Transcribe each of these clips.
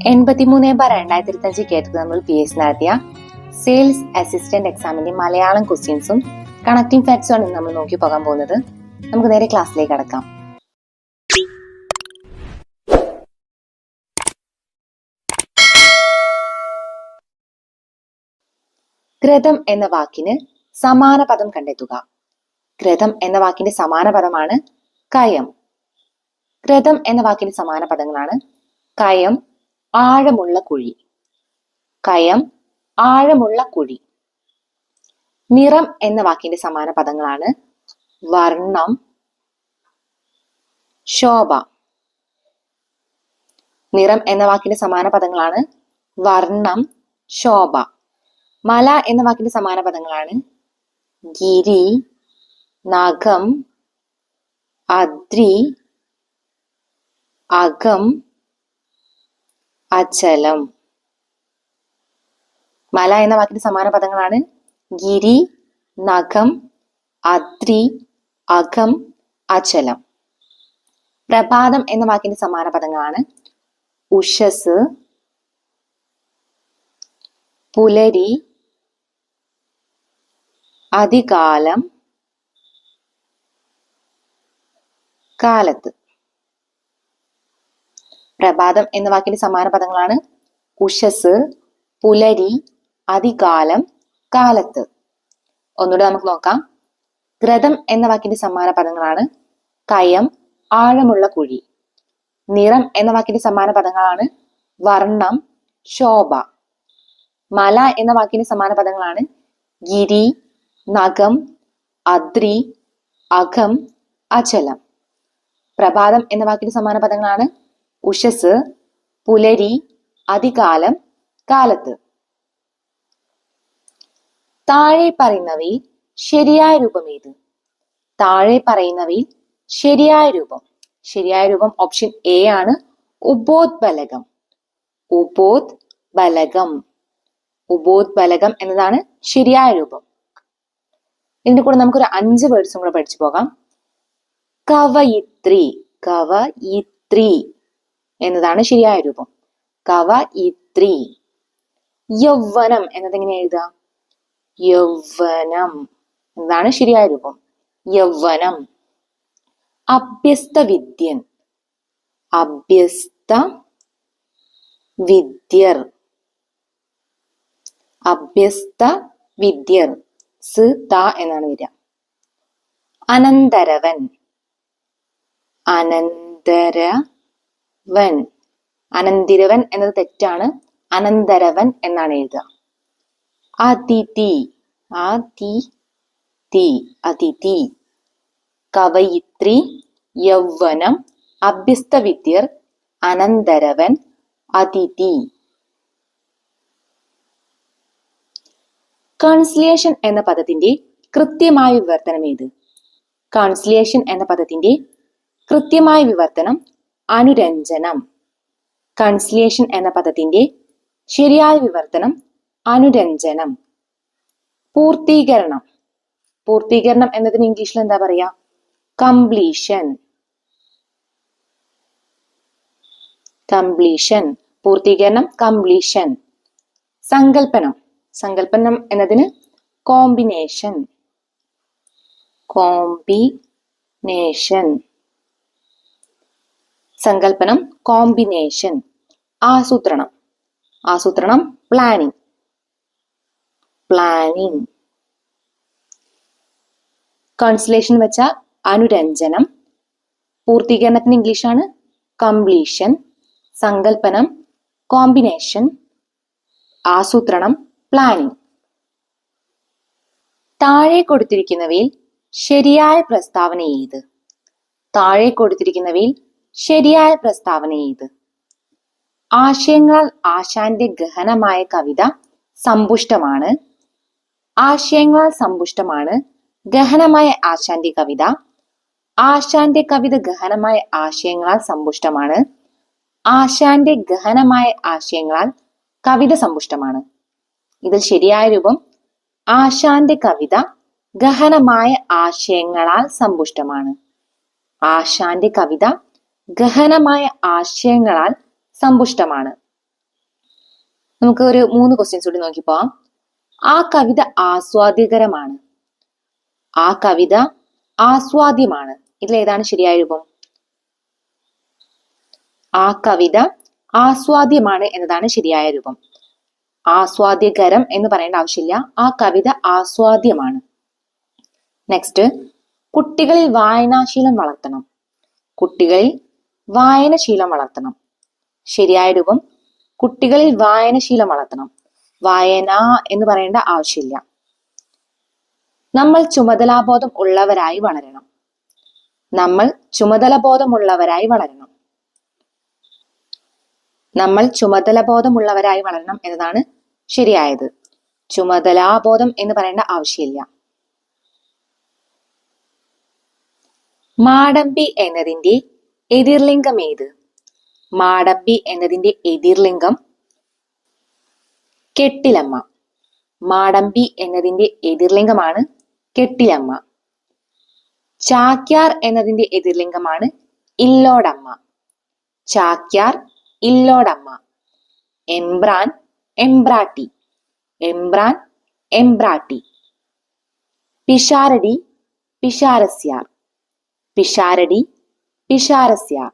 83/2025 കേട്ടത് നമ്മൾ PS നടത്തിയ സെയിൽസ് അസിസ്റ്റന്റ് എക്സാമിന്റെ മലയാളം ക്വസ്റ്റ്യൻസും കണക്റ്റിംഗ് ഫാക്ട്സും ആണ് നമ്മൾ നോക്കി പോകാൻ പോകുന്നത്. നമുക്ക് നേരെ ക്ലാസ്സിലേക്ക് കടക്കാം. ഘൃതം എന്ന വാക്കിന് സമാന പദം കണ്ടെത്തുക. ഘൃതം എന്ന വാക്കിന്റെ സമാന പദമാണ് കയം. ഘൃതം എന്ന വാക്കിന്റെ സമാന പദങ്ങളാണ് കയം, ആഴമുള്ള കുഴി. കയം, ആഴമുള്ള കുഴി. നിറം എന്ന വാക്കിന്റെ സമാന പദങ്ങളാണ് വർണ്ണം, ശോഭ. നിറം എന്ന വാക്കിന്റെ സമാന പദങ്ങളാണ് വർണ്ണം, ശോഭ. മല എന്ന വാക്കിന്റെ സമാന പദങ്ങളാണ് ഗിരി, നഖം, അദ്രി, അകം, അചലം. മല എന്ന വാക്കിന്റെ സമാന പദങ്ങളാണ് ഗിരി, നഖം, അദ്രി, അകം, അചലം. പ്രഭാതം എന്ന വാക്കിന്റെ സമാന പദങ്ങളാണ് ഉഷസ്, പുലരി, അതികാലം, കാലത്ത്. പ്രഭാതം എന്ന വാക്കിന്റെ സമാന പദങ്ങളാണ് ഉഷസ്, പുലരി, അതികാലം, കാലത്ത്. ഒന്നുകൂടെ നമുക്ക് നോക്കാം. ഘൃതം എന്ന വാക്കിന്റെ സമാന പദങ്ങളാണ് കയം, ആഴമുള്ള കുഴി. നിറം എന്ന വാക്കിന്റെ സമാന പദങ്ങളാണ് വർണ്ണം, ശോഭ. മല എന്ന വാക്കിന്റെ സമാന പദങ്ങളാണ് ഗിരി, നഖം, അദ്രി, അകം, അചലം. പ്രഭാതം എന്ന വാക്കിന്റെ സമാന പദങ്ങളാണ് ഉഷസ്, പുലരി, അതികാലം, കാലത്ത്. താഴെ പറയുന്നവയിൽ ശരിയായ രൂപം ഏത്? താഴെ പറയുന്നവയിൽ ശരിയായ രൂപം. ശരിയായ രൂപം ഓപ്ഷൻ എ ആണ്, ഉപോദ്ബലകം. ഉപോദ്ബലകം. ഉപോദ്ബലകം എന്നതാണ് ശരിയായ രൂപം. ഇതിന്റെ കൂടെ നമുക്കൊരു 5 വേർഡ്സും കൂടെ പഠിച്ചു പോകാം. കവയിത്രി. കവയിത്രി എന്നതാണ് ശരിയായ രൂപം. കവയിത്രി. യൗവനം എന്നത് എങ്ങനെ എഴുതുക? യൗവനം എന്നതാണ് ശരിയായ രൂപം. യൗവനം. അഭ്യസ്ത വിദ്യൻ. അഭ്യസ്ത വിദ്യർ. അഭ്യസ്ത വിദ്യർ. സ് ത എന്നാണ് വരിക. അനന്തരവൻ. അനന്തരവൻ. അനന്തിരവൻ എന്നത് തെറ്റാണ്. അനന്തരവൻ എന്നാണ് എഴുതുക. അതിഥി. അതിഥി. അതിഥി. കവയിത്രി, യൗവനം, അഭ്യസ്ത വിദ്യർ, അനന്തരവൻ, അതിഥി. കൺസിലേഷൻ എന്ന പദത്തിന്റെ കൃത്യമായ വിവർത്തനം ഏത്? കൺസിലേഷൻ എന്ന പദത്തിന്റെ കൃത്യമായ വിവർത്തനം അനുരഞ്ജനം. കൺസിലേഷൻ എന്ന പദത്തിന്റെ ശരിയായ വിവർത്തനം അനുരഞ്ജനം. പൂർത്തീകരണം. പൂർത്തീകരണം എന്നതിന് ഇംഗ്ലീഷിൽ എന്താ പറയാ? കംപ്ലീഷൻ. കംപ്ലീഷൻ. പൂർത്തീകരണം കംപ്ലീഷൻ. സങ്കല്പനം. സങ്കല്പനം എന്നതിന് കോമ്പിനേഷൻ. കോമ്പിനേഷൻ. സങ്കല്പനം കോമ്പിനേഷൻ. ആസൂത്രണം. ആസൂത്രണം പ്ലാനിങ്. പ്ലാനിങ്. കൺസിലേഷൻ വെച്ച അനുരഞ്ജനം. പൂർത്തീകരണത്തിന് ഇംഗ്ലീഷാണ് കംപ്ലീഷൻ. സങ്കല്പനം കോമ്പിനേഷൻ. ആസൂത്രണം പ്ലാനിങ്. താഴെ കൊടുത്തിരിക്കുന്നവയിൽ ശരിയായ പ്രസ്താവന ഏത്? താഴെ കൊടുത്തിരിക്കുന്നവയിൽ ശരിയായ പ്രസ്താവന ഏത്? ആശയങ്ങളാൽ ആശാന്റെ ഗഹനമായ കവിത സമ്പുഷ്ടമാണ്. ആശയങ്ങളാൽ സമ്പുഷ്ടമാണ് ഗഹനമായ ആശാന്റെ കവിത. ആശാന്റെ കവിത ഗഹനമായ ആശയങ്ങളാൽ സമ്പുഷ്ടമാണ്. ആശാന്റെ ഗഹനമായ ആശയങ്ങളാൽ കവിത സമ്പുഷ്ടമാണ്. ഇതിൽ ശരിയായ രൂപം ആശാന്റെ കവിത ഗഹനമായ ആശയങ്ങളാൽ സമ്പുഷ്ടമാണ്. ആശാന്റെ കവിത ഗഹനമായ ആശയങ്ങളാൽ സമ്പുഷ്ടമാണ്. നമുക്ക് ഒരു 3 ക്വസ്റ്റ്യൻസ് കൂടി നോക്കി പോവാം. ആ കവിത ആസ്വാദ്യകരമാണ്. ആ കവിത ആസ്വാദ്യമാണ്. ഇതിലേതാണ് ശരിയായ രൂപം? ആ കവിത ആസ്വാദ്യമാണ് എന്നതാണ് ശരിയായ രൂപം. ആസ്വാദ്യകരം എന്ന് പറയേണ്ട ആവശ്യമില്ല. ആ കവിത ആസ്വാദ്യമാണ്. നെക്സ്റ്റ്, കുട്ടികളിൽ വായനാശീലം വളർത്തണം. കുട്ടികളിൽ വായനശീലം വളർത്തണം. ശരിയായ രൂപം കുട്ടികളിൽ വായനശീലം വളർത്തണം. വായന എന്ന് പറയേണ്ട ആവശ്യമില്ല. നമ്മൾ ചുമതലാബോധം ഉള്ളവരായി വളരണം. നമ്മൾ ചുമതലബോധമുള്ളവരായി വളരണം. നമ്മൾ ചുമതലബോധമുള്ളവരായി വളരണം എന്നതാണ് ശരിയായത്. ചുമതലാബോധം എന്ന് പറയേണ്ട ആവശ്യമില്ല. മാടമ്പി എന്നതിന്റെ എതിർലിംഗം ഏത്? മാടമ്പി എന്നതിന്റെ എതിർലിംഗം കെട്ടിലമ്മ. മാടമ്പി എന്നതിന്റെ എതിർലിംഗമാണ് കെട്ടിലമ്മ. ചാക്യാർ എന്നതിന്റെ എതിർലിംഗമാണ് ഇല്ലോടമ്മ. ചാക്യാർ, ഇല്ലോടമ്മ. എംബ്രാൻ, എംബ്രാട്ടി. എംബ്രാൻ, എംബ്രാട്ടി. പിഷാരടി, പിഷാരസ്യാർ. പിഷാരടി, പിഷാരസ്യാർ.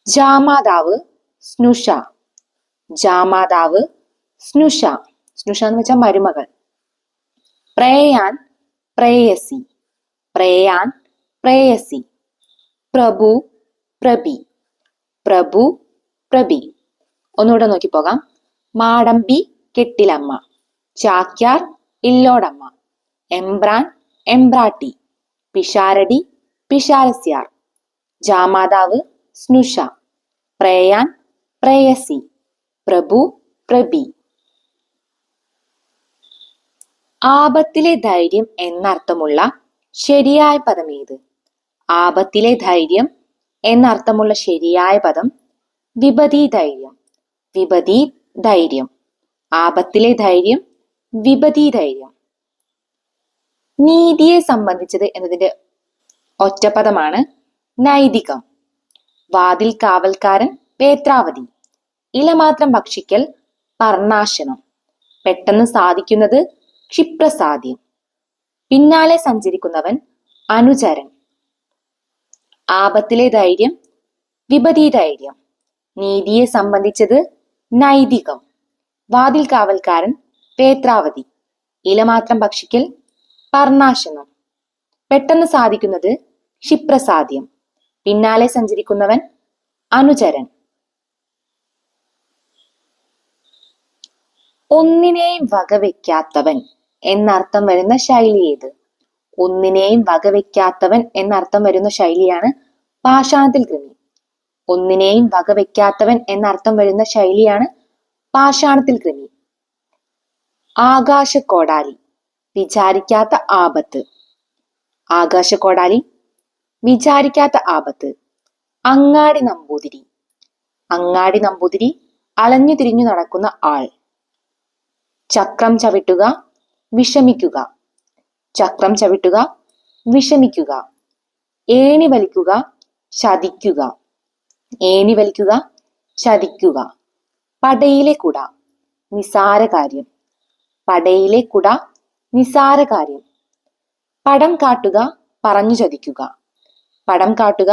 ജാമാതാവ്, സ്നുഷ. ജാമാതാവ്, സ്നുഷ. സ്നുഷ എന്ന് വെച്ചാൽ മരുമകൾ. പ്രേയാൻ, പ്രേയസി. പ്രേയാൻ, പ്രേയസി. പ്രഭു, പ്രഭി. പ്രഭു, പ്രഭി. ഒന്നുകൂടെ നോക്കി പോകാം. മാടമ്പി, കെട്ടിലമ്മ. ചാക്യാർ, ഇല്ലോടമ്മ. എംബ്രാൻ, എംബ്രാട്ടി. പിഷാരടി, പിഷാരസ്യാർ. ജാമാതാവ്, സ്നുഷ. പ്രേയാൻ, പ്രേയസി. പ്രഭു, പ്രഭി. ആപത്തിലെ ധൈര്യം എന്നർത്ഥമുള്ള ശരിയായ പദം ഏത്? ആപത്തിലെ ധൈര്യം എന്നർത്ഥമുള്ള ശരിയായ പദം വിപതി ധൈര്യം. വിപതി ധൈര്യം. ആപത്തിലെ ധൈര്യം വിപതി ധൈര്യം. നീതിയെ സംബന്ധിച്ചത് എന്നതിന്റെ ഒറ്റപ്പദമാണ് നൈതികം. വാതിൽ കാവൽക്കാരൻ വേത്രാവതി. ഇലമാത്രം ഭക്ഷിക്കൽ പർണാശനം. പെട്ടെന്ന് സാധിക്കുന്നത് ക്ഷിപ്രസാധ്യം. പിന്നാലെ സഞ്ചരിക്കുന്നവൻ അനുചരൻ. ആപത്തിലെ ധൈര്യം വിപതി ധൈര്യം. നീതിയെ സംബന്ധിച്ചത് നൈതികം. വാതിൽ കാവൽക്കാരൻ വേത്രാവതി. ഇലമാത്രം ഭക്ഷിക്കൽ പർണാശനം. പെട്ടെന്ന് സാധിക്കുന്നത് ക്ഷിപ്രസാധ്യം. പിന്നാലെ സഞ്ചരിക്കുന്നവൻ അനുചരൻ. ഒന്നിനെയും വകവെക്കാത്തവൻ എന്നർത്ഥം വരുന്ന ശൈലി ഏത്? ഒന്നിനെയും വകവെക്കാത്തവൻ എന്നർത്ഥം വരുന്ന ശൈലിയാണ് പാഷാണത്തിൽ കൃമി. ഒന്നിനെയും വകവെക്കാത്തവൻ എന്നർത്ഥം വരുന്ന ശൈലിയാണ് പാഷാണത്തിൽ കൃമി. ആകാശക്കോടാലി, വിചാരിക്കാത്ത ആപത്ത്. ആകാശക്കോടാലി, വിചാരിക്കാത്ത ആപത്ത്. അങ്ങാടി നമ്പൂതിരി. അങ്ങാടി നമ്പൂതിരി, അലഞ്ഞു തിരിഞ്ഞു നടക്കുന്ന ആൾ. ചക്രം ചവിട്ടുക, വിഷമിക്കുക. ചക്രം ചവിട്ടുക, വിഷമിക്കുക. ഏണി വലിക്കുക, ചതിക്കുക. ഏണി വലിക്കുക, ചതിക്കുക. പടയിലെ കുട, നിസാര കാര്യം. പടയിലെ കുട, നിസാര കാര്യം. പടം കാട്ടുക, പറഞ്ഞു ചതിക്കുക. പടം കാട്ടുക,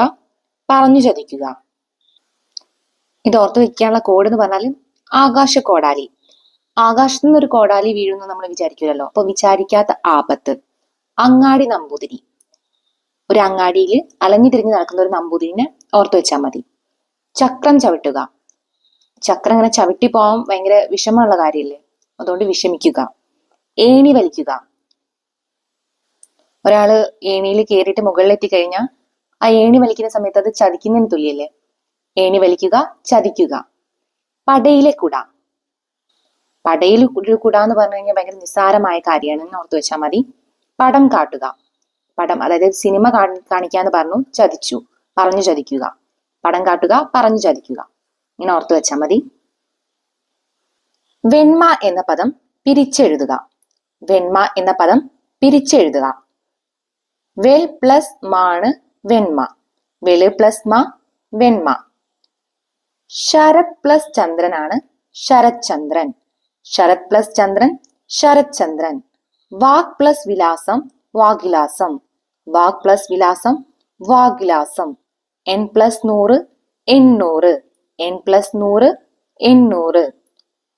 പറഞ്ഞു ചതിക്കുക. ഇത് ഓർത്തു വെക്കാനുള്ള കോഡ് എന്ന് പറഞ്ഞാൽ ആകാശക്കോടാലി. ആകാശത്തു നിന്ന് ഒരു കോടാലി വീഴുന്നു നമ്മൾ വിചാരിക്കില്ലല്ലോ. അപ്പൊ വിചാരിക്കാത്ത ആപത്ത്. അങ്ങാടി നമ്പൂതിരി, ഒരു അങ്ങാടിയിൽ അലഞ്ഞു തിരിഞ്ഞ് നടക്കുന്ന ഒരു നമ്പൂതിരിനെ ഓർത്തു വെച്ചാൽ മതി. ചക്രം ചവിട്ടുക, ചക്രം ഇങ്ങനെ ചവിട്ടി പോകാൻ ഭയങ്കര വിഷമമുള്ള കാര്യമല്ലേ, അതുകൊണ്ട് വിഷമിക്കുക. ഏണി വലിക്കുക, ഒരാള് ഏണിയിൽ കയറിയിട്ട് മുകളിലെത്തി കഴിഞ്ഞാൽ ആ ഏണി വലിക്കുന്ന സമയത്ത് അത് ചതിക്കുന്നതിന് തുല്യല്ലേ. ഏണി വലിക്കുക, ചതിക്കുക. പടയിലെ കുട, പടയിൽ ഒരു കുട എന്ന് പറഞ്ഞു കഴിഞ്ഞാൽ ഭയങ്കര നിസ്സാരമായ കാര്യമാണ് എന്ന് ഓർത്തു വെച്ചാൽ മതി. പടം കാട്ടുക, പടം അതായത് സിനിമ കാണിക്കാന്ന് പറഞ്ഞു, ചതിച്ചു, പറഞ്ഞു ചതിക്കുക. പടം കാട്ടുക, പറഞ്ഞു ചതിക്കുക. ഇങ്ങനെ ഓർത്തു വെച്ചാൽ മതി. വെണ്മ എന്ന പദം പിരിച്ചെഴുതുക. വെണ്മ എന്ന പദം പിരിച്ചെഴുതുക. വെൽ പ്ലസ് മാണ് വെണ്മ. വെള് പ്ലസ് മ, വെണ്മ. ശരത് പ്ലസ് ചന്ദ്രനാണ് ശരത് ചന്ദ്രൻ. ശരത് പ്ലസ് ചന്ദ്രൻ ശരത് ചന്ദ്രൻ. വാക് പ്ലസ് വിലാസം വാഗ്വിലാസം. വാക് പ്ലസ് വിലാസം വാഗ്വിലാസം. എൻ പ്ലസ് 100 എണ്ണൂറ്. എൻ പ്ലസ് 100 എണ്ണൂറ്.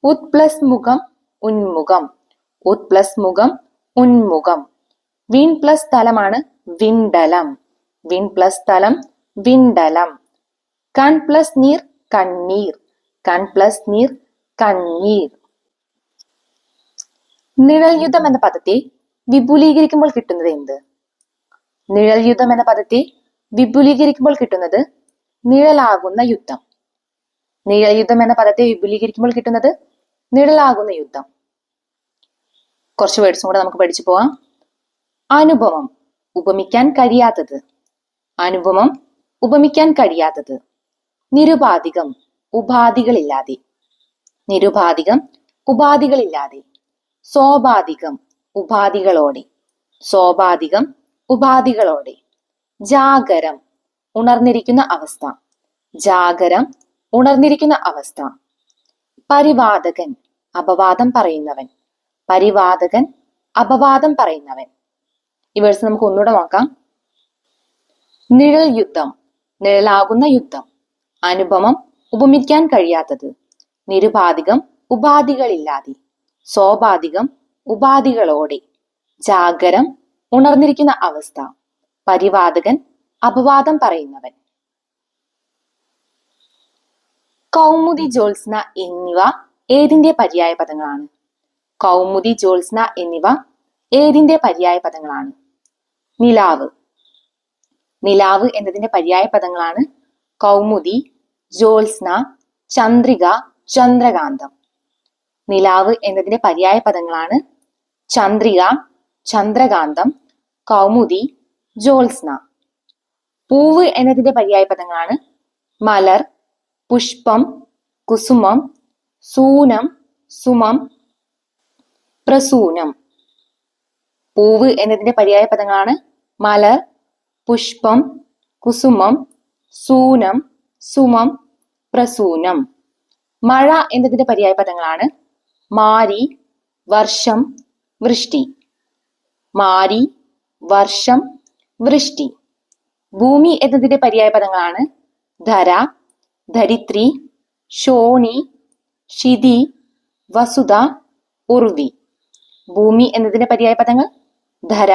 ഉത് പ്ലസ് മുഖം ഉന്മുഖം. ഉത് പ്ലസ് മുഖം ഉന്മുഖം. വിൺ പ്ലസ് സ്ഥലമാണ് വിണ്ടലം. വിൺ പ്ലസ് സ്ഥലം വിണ്ടലം. കൺ പ്ലസ് നീർ കണ്ണീർ. കൺ പ്ലസ് നീർ കണ്ണീർ. നിഴൽ യുദ്ധം എന്ന പദത്തെ വിപുലീകരിക്കുമ്പോൾ കിട്ടുന്നത് എന്ത്? നിഴൽ യുദ്ധം എന്ന പദത്തെ വിപുലീകരിക്കുമ്പോൾ കിട്ടുന്നത് നിഴലാകുന്ന യുദ്ധം. നിഴൽ യുദ്ധം എന്ന പദത്തെ വിപുലീകരിക്കുമ്പോൾ കിട്ടുന്നത് നിഴലാകുന്ന യുദ്ധം. കുറച്ച് വേർഡ്സും കൂടെ നമുക്ക് പഠിച്ചു പോവാം. അനുപമം ഉപമിക്കാൻ കഴിയാത്തത്. അനുപമം ഉപമിക്കാൻ കഴിയാത്തത്. നിരുപാധികം ഉപാധികളില്ലാതെ. നിരുപാധികം ഉപാധികളില്ലാതെ. സ്വാഭാവികം ഉപാധികളോടെ. സ്വാഭാവികം ഉപാധികളോടെ. ജാഗരം ഉണർന്നിരിക്കുന്ന അവസ്ഥ. ജാഗരം ഉണർന്നിരിക്കുന്ന അവസ്ഥ. പരിവാദകൻ അപവാദം പറയുന്നവൻ. പരിവാദകൻ അപവാദം പറയുന്നവൻ. ഈ വേഴ്സ് നമുക്ക് ഒന്നുകൂടെ നോക്കാം. നിഴൽ യുദ്ധം നിഴലാകുന്ന യുദ്ധം. അനുപമം ഉപമിക്കാൻ കഴിയാത്തത്. നിരുപാധികം ഉപാധികളില്ലാതെ. സ്വാഭാവികം ഉപാധികളോടെ. ജാഗരം ഉണർന്നിരിക്കുന്ന അവസ്ഥ. പരിവാദകൻ അപവാദം പറയുന്നവൻ. കൗമുദി ജ്യോത്സ്ന എന്നിവ ഏതിന്റെ പര്യായ പദങ്ങളാണ്? കൗമുദി ജ്യോത്സ്ന എന്നിവ ഏതിന്റെ പര്യായ പദങ്ങളാണ്? നിലാവ്. നിലാവ് എന്നതിന്റെ പര്യായ പദങ്ങളാണ് കൗമുദി, ജ്യോത്സ്ന, ചന്ദ്രിക, ചന്ദ്രകാന്തം. നിലാവ് എന്നതിന്റെ പര്യായ പദങ്ങളാണ് ചന്ദ്രിക, ചന്ദ്രകാന്തം, കൗമുദി, ജ്യോത്സ്ന. പൂവ് എന്നതിന്റെ പര്യായ പദങ്ങളാണ് മലർ, പുഷ്പം, കുസുമം, സൂനം, സുമം, പ്രസൂനം. പൂവ് എന്നതിന്റെ പര്യായ പദങ്ങളാണ് മലർ, പുഷ്പം, കുസുമം, സൂനം, സുമം, പ്രസൂനം. മഴ എന്നതിന്റെ പര്യായ പദങ്ങളാണ് മാരി, വർഷം, വൃഷ്ടി. മാരി, വർഷം, വൃഷ്ടി. ഭൂമി എന്നതിന്റെ പര്യായ പദങ്ങളാണ് ധര, ധരിത്രി, ശോണി, ക്ഷിതി, വസുധ, ഉർവി. ഭൂമി എന്നതിന്റെ പര്യായ പദങ്ങൾ ധര,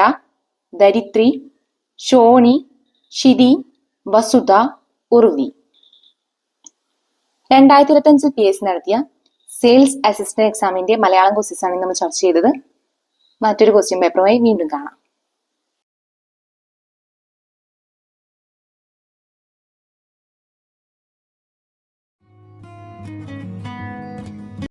ധരിത്രി, ശോണി, ക്ഷിതി, വസുധ, ഉർവി. 2025 PSC നടത്തിയ സെയിൽസ് അസിസ്റ്റന്റ് എക്സാമിന്റെ മലയാളം ക്വസ്റ്റ്യൻസ് ആണ് നമ്മൾ ചർച്ച ചെയ്തത്. മറ്റൊരു ക്വസ്റ്റ്യൻ പേപ്പറുമായി വീണ്ടും കാണാം.